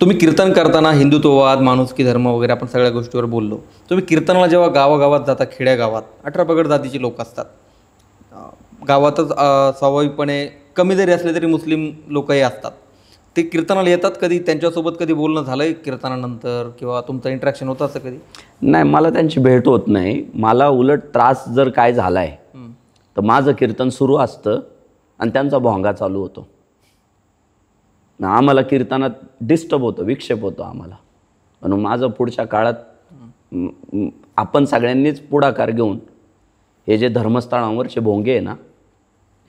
तुम्ही कीर्तन करताना हिंदुत्ववाद, माणुसकी, धर्म वगैरे आपण सगळ्या गोष्टीवर बोललो. तुम्ही कीर्तनाला जेव्हा गावागावात जाता, खेड्यागावात 18 पगड जातीची लोक असतात. गावातच स्वाभाविकपणे कमी जरी असले तरी मुस्लिम लोकही असतात. ते कीर्तनाला येतात. कधी त्यांच्यासोबत कधी बोलणं झालं आहे कीर्तनानंतर किंवा तुमचं इंटरॅक्शन होतं असं कधी? नाही, मला त्यांची भेट होत नाही. मला उलट त्रास जर काय झाला आहे तर माझं कीर्तन सुरू असतं आणि त्यांचा भोंगा चालू होतो. आम्हाला कीर्तनात डिस्टर्ब होतं, विक्षेप होतो आम्हाला. म्हणून माझं पुढच्या काळात आपण सगळ्यांनीच पुढाकार घेऊन हे जे धर्मस्थळांवरचे भोंगे आहे ना,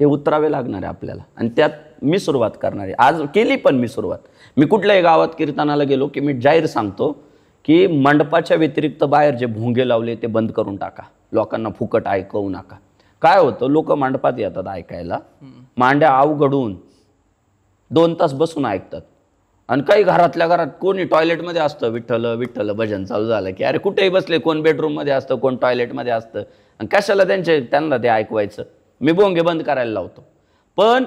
हे उतरावे लागणार आहे आपल्याला. आणि त्यात मी सुरुवात करणार आहे. आज केली पण मी सुरुवात. मी कुठल्याही गावात कीर्तनाला गेलो की मी जाहीर सांगतो की मंडपाच्या व्यतिरिक्त बाहेर जे भोंगे लावले ते बंद करून टाका. लोकांना फुकट ऐकवू नका. काय होतं, लोक मंडपात येतात ऐकायला, मांड्या अवघडून 2 तास बसून ऐकतात. आणि काही घरातल्या घरात कोणी टॉयलेटमध्ये असतं, विठ्ठल विठ्ठल भजन चालू झालं की अरे कुठेही बसले, कोण बेडरूममध्ये असतं, कोण टॉयलेटमध्ये असतं. आणि कशाला त्यांना ते ऐकवायचं. मी भोंगे बंद करायला लावतो. पण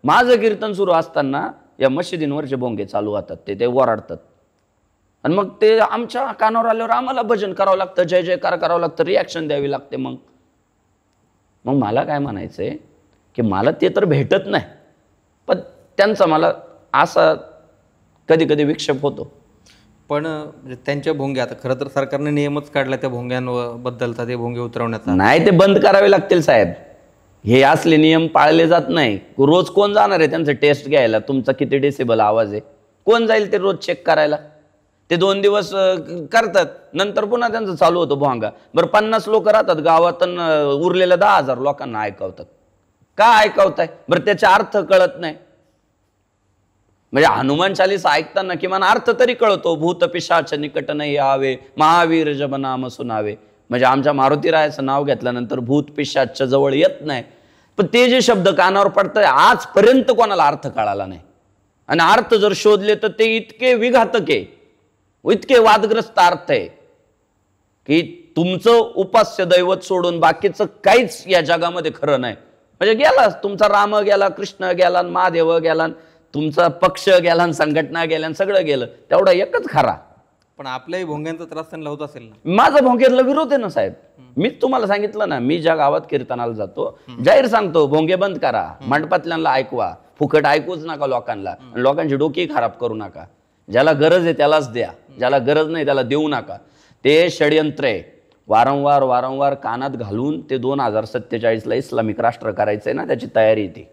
माझं कीर्तन सुरू असताना या मशिदींवरचे भोंगे चालू होतात, ते ओरडतात. आणि मग ते आमच्या कानावर आल्यावर आम्हाला भजन करावं लागतं, जय जयकार करावं लागतं, रिॲक्शन द्यावी लागते. मग मला काय म्हणायचं आहे की मला ते तर भेटत नाही, पण त्यांचा मला असा कधी कधी विक्षेप होतो. पण त्यांच्या भोंगे, आता खरं तर सरकारने नियमच काढला त्या भोंग्यांबद्दलचा, ते भोंगे उतरवण्याचा. नाही, ते बंद करावे लागतील साहेब. हे असले नियम पाळले जात नाही. रोज कोण जाणार आहे त्यांचं टेस्ट घ्यायला, तुमचा किती डेसिबल आवाज आहे? कोण जाईल ते रोज चेक करायला? ते 2 दिवस करतात, नंतर पुन्हा त्यांचं चालू होतं भोंगा. बरं 50 लोक राहतात गावात, उरलेल्या 10,000 लोकांना ऐकवतात. का ऐकवताय बरं? त्याचा अर्थ कळत नाही. म्हणजे हनुमान चालीसा ऐकताना किमान अर्थ तरी कळतो. भूत पिशाच निकट नाही यावे, महावीर जप नाम सुनावे. म्हणजे आमच्या मारुतीरायाचं नाव घेतल्यानंतर भूत पिशाचच्या जवळ येत नाही. पण ते जे शब्द कानावर पडतात आजपर्यंत कोणाला अर्थ कळाला नाही. आणि अर्थ जर शोधले तर ते इतके विघातक आहे, इतके वादग्रस्त अर्थ आहे की तुमचं उपास्य दैवत सोडून बाकीचं काहीच या जगामध्ये खरं नाही. म्हणजे गेला तुमचा राम गेला, कृष्ण गेला, महादेव गेला, तुमचा पक्ष गेला, संघटना गेल्या, सगळं गेलं, तेवढा एकच खरा. पण आपल्याही भोंग्यांचा त्रास त्यांना होत असेल ना? माझा भोंगेला विरोध आहे ना साहेब. मीच तुम्हाला सांगितलं ना, मी ज्या गावात कीर्तनाला जातो जाहीर सांगतो भोंगे बंद करा, मंडपातल्यांना ऐकवा, फुकट ऐकूच नका लोकांना, लोकांची डोकी खराब करू नका. ज्याला गरज आहे त्यालाच द्या, ज्याला गरज नाही त्याला देऊ नका. ते षडयंत्र आहे. वारंवार वारंवार कानात घालून ते 2047ला इस्लामिक राष्ट्र करायचंय ना, त्याची तयारी येते.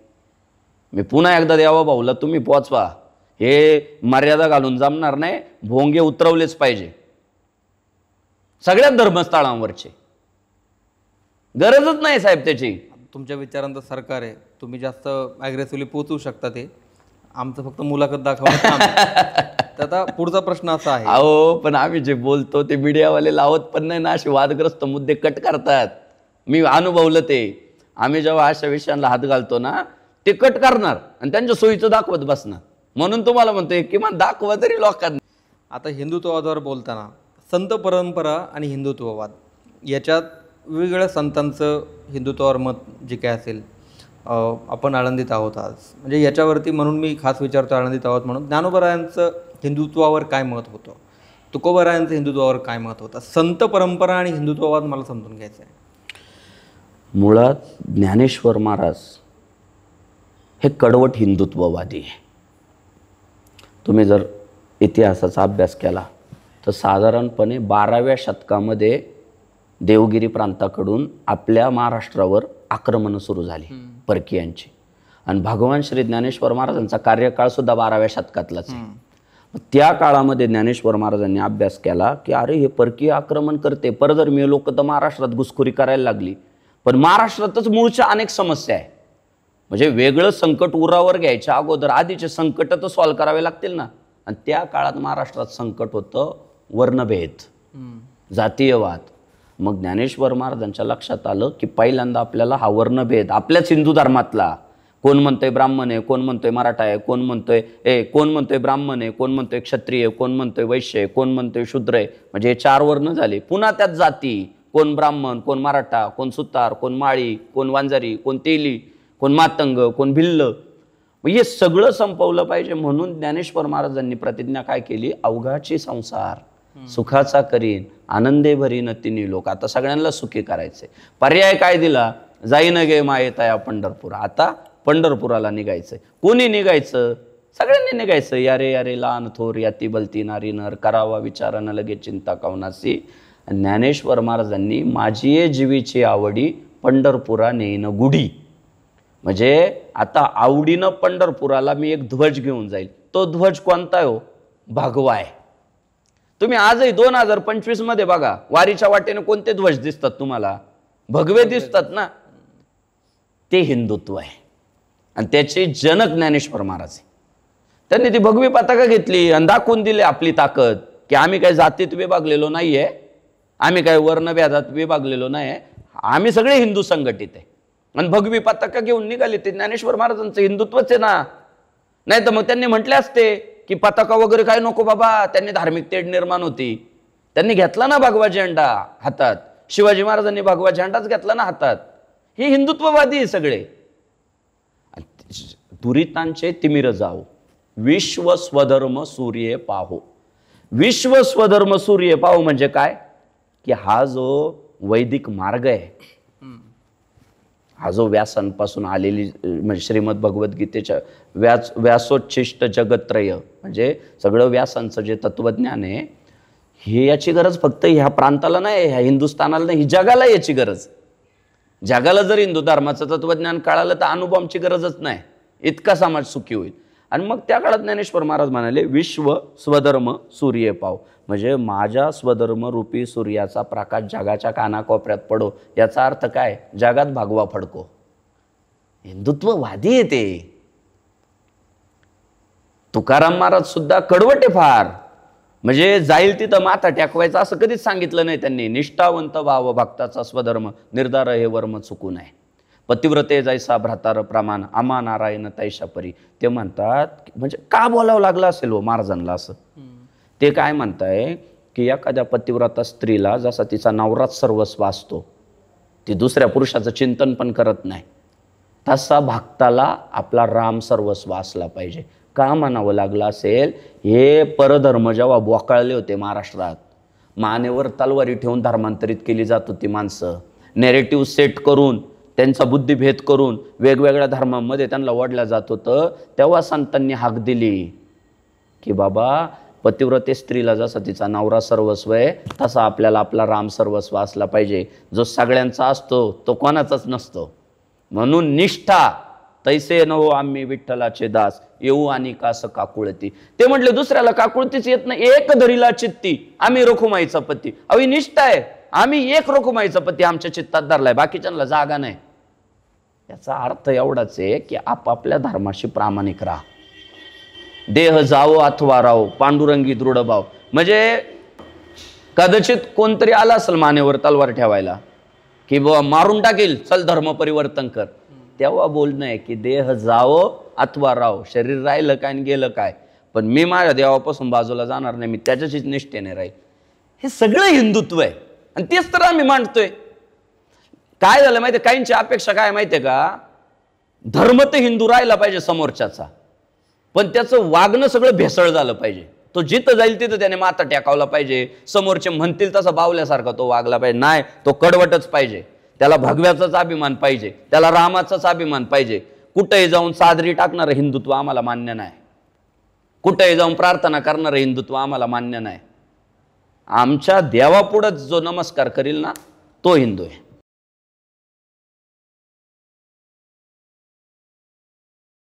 मी पुन्हा एकदा देवा भाऊला तुम्ही पोचवा, हे मर्यादा घालून जमणार नाही. भोंगे उतरवलेच पाहिजे सगळ्या धर्मस्थळांवरचे. गरजच नाही साहेब त्याची. तुमच्या विचारांचं सरकार आहे, तुम्ही जास्त ॲग्रेसिव्हली पोचवू शकता. ते आमचं फक्त मुलाखत दाखवणं. तर आता पुढचा प्रश्न असा आहे, अहो पण आम्ही जे बोलतो ते मीडियावाले लावत पण नाही ना, असे वादग्रस्त मुद्दे कट करतात. मी अनुभवलं ते. आम्ही जेव्हा अशा विषयांना हात घालतो ना, ते कट करणार आणि त्यांच्या सोयीचं दाखवत बसणार. म्हणून तुम्हाला म्हणतोय किमान दाखवा तरी लोकांना. आता हिंदुत्वावर बोलताना संत परंपरा आणि हिंदुत्ववाद याच्यात वेगवेगळ्या संतांचं हिंदुत्वावर मत जे काय असेल, आपण आळंदीत आहोत आज, म्हणजे याच्यावरती म्हणून मी खास विचारतो आळंदीत आहोत म्हणून. ज्ञानोबरायांचं हिंदुत्वावर काय मत होतं, तुकोबरायांचं हिंदुत्वावर काय मत होतं? संत परंपरा आणि हिंदुत्ववाद मला समजून घ्यायचं आहे. मुळात ज्ञानेश्वर महाराज हे कडवट हिंदुत्ववादी आहे. तुम्ही जर इतिहासाचा अभ्यास केला तर साधारणपणे 12व्या शतकामध्ये देवगिरी प्रांताकडून आपल्या महाराष्ट्रावर आक्रमणं सुरू झाली परकीयांची. आणि भगवान श्री ज्ञानेश्वर महाराजांचा कार्यकाळ सुद्धा 12व्या शतकातलाच आहे. त्या काळामध्ये ज्ञानेश्वर महाराजांनी अभ्यास केला की अरे हे परकीय आक्रमण करते, परधर्मीय लोक तर महाराष्ट्रात घुसखोरी करायला लागली. पण महाराष्ट्रातच मूळच्या अनेक समस्या आहे. म्हणजे वेगळं संकट उरावर घ्यायच्या अगोदर आधीचे संकट तर सॉल्व्ह करावे लागतील ना. आणि त्या काळात महाराष्ट्रात संकट होतं वर्णभेद, जातीयवाद. मग ज्ञानेश्वर महाराजांच्या लक्षात आलं की पहिल्यांदा आपल्याला हा वर्णभेद आपल्याच हिंदू धर्मातला, कोण म्हणतोय ब्राह्मण आहे, कोण म्हणतोय मराठा आहे, कोण म्हणतोय ब्राह्मण आहे, कोण म्हणतोय क्षत्रिय, कोण म्हणतोय वैश्य, कोण म्हणतोय शूद्र आहे. म्हणजे हे 4 वर्ण झाले. पुन्हा त्यात जाती, कोण ब्राह्मण, कोण मराठा, कोण सुतार, कोण माळी, कोण वांजारी, कोण तेली, कोण मातंग, कोण भिल्ल. मग हे सगळं संपवलं पाहिजे म्हणून ज्ञानेश्वर महाराजांनी प्रतिज्ञा काय केली, अवघाची संसार सुखाचा करीन आनंदे भरीन तिन्ही लोक. आता सगळ्यांना सुखी करायचे. पर्याय काय दिला, जाईन गे मायेता पंढरपूर. आता पंढरपुराला निघायचंय. कोणी निघायचं, सगळ्यांनी निघायचं. यारे यारे लहान थोर याती बलती नारी नर करावा विचार न लगे चिंता कवनासी. ज्ञानेश्वर महाराजांनी माझी ये जीवीची आवडी पंढरपुरा नेईन गुढी. म्हणजे आता आवडीनं पंढरपुराला मी एक ध्वज घेऊन जाईल. तो ध्वज कोणता हो, भगवा आहे. तुम्ही आजही 2025 मध्ये बघा वारीच्या वाटेने कोणते ध्वज दिसतात तुम्हाला, भगवे दिसतात ना. ते हिंदुत्व आहे आणि त्याचे जनक ज्ञानेश्वर महाराज आहे. त्यांनी ती भगवी पताका घेतली आणि दाखवून दिली आपली ताकद की आम्ही काही जातीत विभागलेलो नाहीये, आम्ही काही वर्णभेदात विभागलेलो नाही, आम्ही सगळे हिंदू संघटित आहे. आणि भगवी पताका घेऊन निघाले. ते ज्ञानेश्वर महाराजांचं हिंदुत्वच आहे ना. नाही तर मग त्यांनी म्हटले असते की पताका वगैरे काय नको बाबा, त्यांनी धार्मिक तेढ निर्माण होती. त्यांनी घेतला ना भगवा झेंडा हातात. शिवाजी महाराजांनी भगवा झेंडाच घेतला ना हातात. हे हिंदुत्ववादी आहे सगळे. दुरितांचे तिमिर जाओ विश्व स्वधर्म सूर्य पाहो. विश्व स्वधर्म सूर्य पाहो म्हणजे काय की हा जो वैदिक मार्ग आहे, हा जो व्यासांपासून आलेली म्हणजे श्रीमद भगवद्गीतेच्या व्यासोच्छिष्ट जगत्रय म्हणजे सगळं व्यासांचं जे तत्वज्ञान आहे, हे याची गरज फक्त ह्या प्रांताला नाही, ह्या हिंदुस्थानाला नाही, ही जगाला याची गरज. जगाला जर हिंदू धर्माचं तत्वज्ञान कळालं तर अणुबॉम्बची गरजच नाही, इतका समाज सुखी होईल. आणि मग त्या काळात ज्ञानेश्वर महाराज म्हणाले विश्व स्वधर्म सूर्य पाव. म्हणजे माझ्या स्वधर्म रूपी सूर्याचा प्रकाश जगाच्या कानाकोपऱ्यात पडो. याचा अर्थ काय, जगात भागवा फडको. हिंदुत्ववादी आहे ते. तुकाराम महाराज सुद्धा कडवटे फार. म्हणजे जाईल तिथं माथा टेकवायचा असं कधीच सांगितलं नाही त्यांनी. निष्ठावंत भाव भक्ताचा स्वधर्म निर्धार हे वर्म चुकू नये. पतिव्रते जैसा भ्रातार प्रमाण आमा नारायण तैशा परी. ते म्हणतात म्हणजे का बोलावं लागलं असेल हो महाराजांना असं. ते काय म्हणताय की एखाद्या पतिव्रता स्त्रीला जसा तिचा नवराच सर्वस्व असतो, ती दुसऱ्या पुरुषाचं चिंतन पण करत नाही, तसा भक्ताला आपला राम सर्वस्व असला पाहिजे. का म्हणावं लागलं असेल, हे परधर्म जेव्हा बोकाळले होते महाराष्ट्रात, मानेवर तलवारी ठेवून धर्मांतरित केली जात होती माणसं. नेरेटिव्ह सेट करून त्यांचा बुद्धिभेद करून वेगवेगळ्या धर्मांमध्ये त्यांना ओढलं जात होतं. तेव्हा संतांनी हाक दिली की बाबा पतिव्रते स्त्रीला जसा तिचा नवरा सर्वस्व आहे तसा आपल्याला आपला राम सर्वस्व असला पाहिजे. जो सगळ्यांचा असतो तो कोणाचाच नसतो. म्हणून निष्ठा तैसे न हो आम्ही विठ्ठलाचे दास येऊ आणि कास काकुळती. ते म्हटले दुसऱ्याला काकुळतीच येत नाही, एक धरीला चित्ती आम्ही रखुमाईचा पती. अवी निष्ठा आहे, आम्ही एक रखुमाईचा पती आमच्या चित्तात धरलाय, बाकीच्यांना जागा नाही. याचा अर्थ एवढाच आहे की आपापल्या धर्माशी प्रामाणिक राहा. देह जावो अथवा राहो पांडुरंगी दृढ भाव. म्हणजे कदाचित कोणतरी आला असेल मानेवर तलवार ठेवायला की बाबा मारून टाकेल, चल धर्म परिवर्तन कर. तेव्हा बोलणं आहे की देह जावो अथवा राहो, शरीर राहिलं काय आणि गेलं काय, पण मी माझ्या देवापासून बाजूला जाणार नाही, मी त्याच्याशीच निष्ठेने राहील. हे सगळं हिंदुत्व आहे आणि तेच तर आम्ही मांडतोय. काय झालं माहितीये, काहींची अपेक्षा काय माहितीये का, धर्म तर हिंदू राहिला पाहिजे समोरच्याचा, पण त्याचं वागणं सगळं भेसळ झालं पाहिजे. तो जिथं जाईल तिथं त्याने माथा टेकावला पाहिजे, समोरचे म्हणतील तसा बावल्यासारखा तो वागला पाहिजे. नाही, तो कडवटच पाहिजे, त्याला भगव्याचाच अभिमान पाहिजे, त्याला रामाचाच अभिमान पाहिजे. कुठेही जाऊन सादरी टाकणारं हिंदुत्व आम्हाला मान्य नाही, कुठेही जाऊन प्रार्थना करणारं हिंदुत्व आम्हाला मान्य नाही. आमच्या देवापुढंच जो नमस्कार करील ना तो हिंदू आहे.